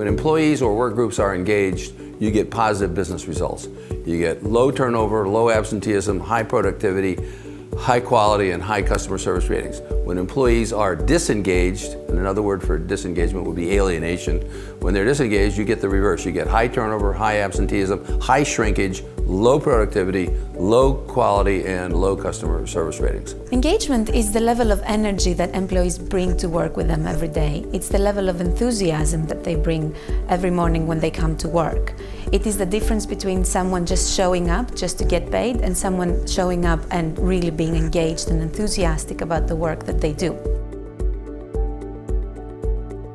When employees or work groups are engaged, you get positive business results. You get low turnover, low absenteeism, high productivity, high quality, and high customer service ratings. When employees are disengaged, and another word for disengagement would be alienation, when they're disengaged, you get the reverse. You get high turnover, high absenteeism, high shrinkage, low productivity, low quality, and low customer service ratings. Engagement is the level of energy that employees bring to work with them every day. It's the level of enthusiasm that they bring every morning when they come to work. It is the difference between someone just showing up just to get paid and someone showing up and really being engaged and enthusiastic about the work that they do.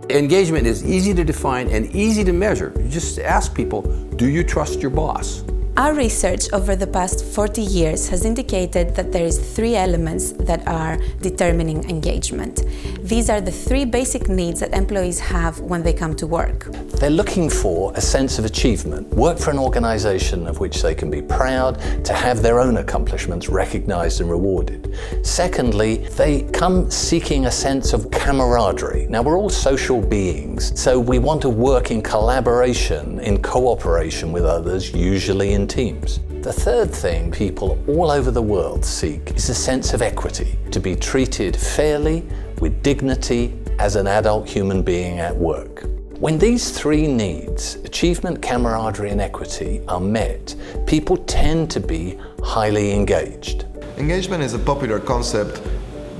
Engagement is easy to define and easy to measure. You just ask people, do you trust your boss? Our research over the past 40 years has indicated that there is 3 elements that are determining engagement. These are the 3 basic needs that employees have when they come to work. They're looking for a sense of achievement, work for an organization of which they can be proud, to have their own accomplishments recognized and rewarded. Secondly, they come seeking a sense of camaraderie. Now, we're all social beings, so we want to work in collaboration, in cooperation with others, usually in teams. The third thing people all over the world seek is a sense of equity, to be treated fairly, with dignity, as an adult human being at work. When these 3 needs, achievement, camaraderie, and equity, are met, people tend to be highly engaged. Engagement is a popular concept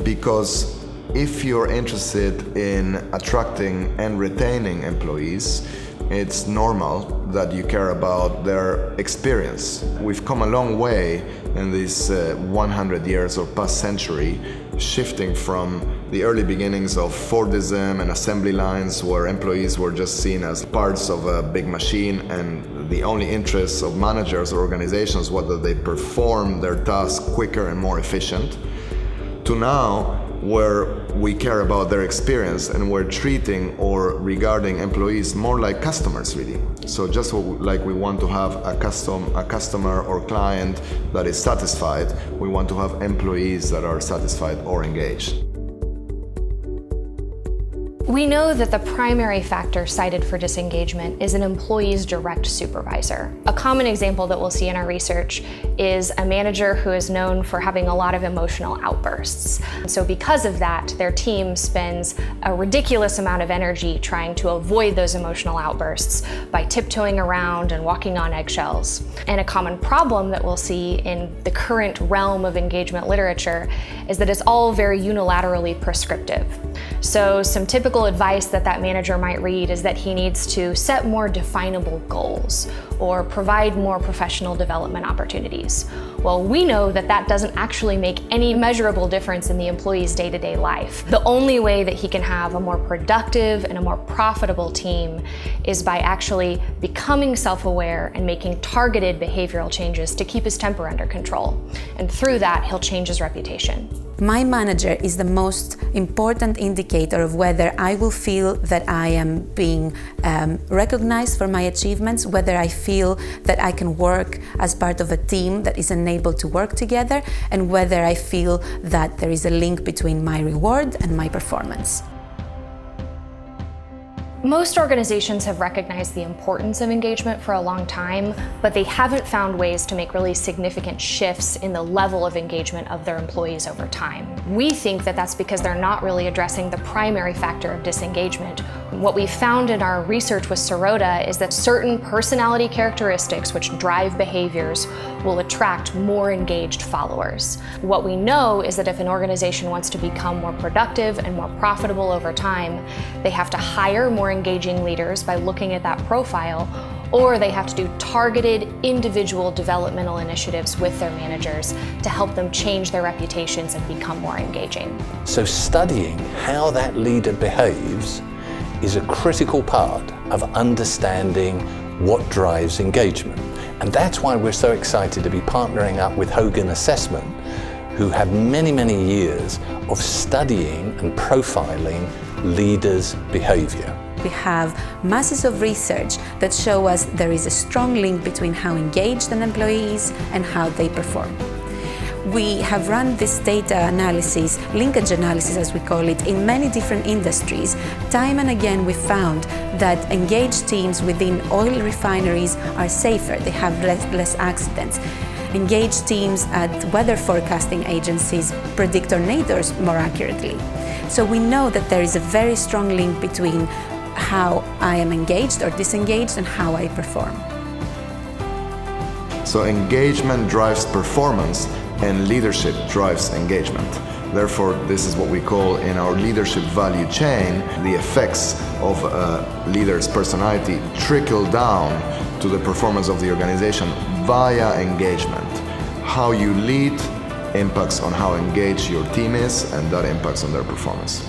because if you're interested in attracting and retaining employees, it's normal that you care about their experience. We've come a long way in this 100 years or past century, shifting from the early beginnings of Fordism and assembly lines where employees were just seen as parts of a big machine and the only interests of managers or organizations was that they perform their tasks quicker and more efficient, to now where we care about their experience and we're treating or regarding employees more like customers, really. So just like we want to have a customer or client that is satisfied, we want to have employees that are satisfied or engaged. We know that the primary factor cited for disengagement is an employee's direct supervisor. A common example that we'll see in our research is a manager who is known for having a lot of emotional outbursts. So because of that, their team spends a ridiculous amount of energy trying to avoid those emotional outbursts by tiptoeing around and walking on eggshells. And a common problem that we'll see in the current realm of engagement literature is that it's all very unilaterally prescriptive. So some typical advice that manager might read is that he needs to set more definable goals or provide more professional development opportunities. Well, we know that that doesn't actually make any measurable difference in the employee's day-to-day life. The only way that he can have a more productive and a more profitable team is by actually becoming self-aware and making targeted behavioral changes to keep his temper under control. And through that, he'll change his reputation. My manager is the most important indicator of whether I will feel that I am being recognized for my achievements, whether I feel that I can work as part of a team that is enabled to work together, and whether I feel that there is a link between my reward and my performance. Most organizations have recognized the importance of engagement for a long time, but they haven't found ways to make really significant shifts in the level of engagement of their employees over time. We think that that's because they're not really addressing the primary factor of disengagement. What we found in our research with Sirota is that certain personality characteristics which drive behaviors will attract more engaged followers. What we know is that if an organization wants to become more productive and more profitable over time, they have to hire more engaging leaders by looking at that profile, or they have to do targeted individual developmental initiatives with their managers to help them change their reputations and become more engaging. So studying how that leader behaves is a critical part of understanding what drives engagement. And that's why we're so excited to be partnering up with Hogan Assessment, who have many, many years of studying and profiling leaders' behavior. We have masses of research that show us there is a strong link between how engaged an employee is and how they perform. We have run this data analysis, linkage analysis as we call it, in many different industries. Time and again we found that engaged teams within oil refineries are safer, they have less accidents. Engaged teams at weather forecasting agencies predict tornadoes more accurately. So we know that there is a very strong link between how I am engaged or disengaged and how I perform. So engagement drives performance and leadership drives engagement. Therefore, this is what we call in our leadership value chain, the effects of a leader's personality trickle down to the performance of the organization via engagement. How you lead impacts on how engaged your team is, and that impacts on their performance.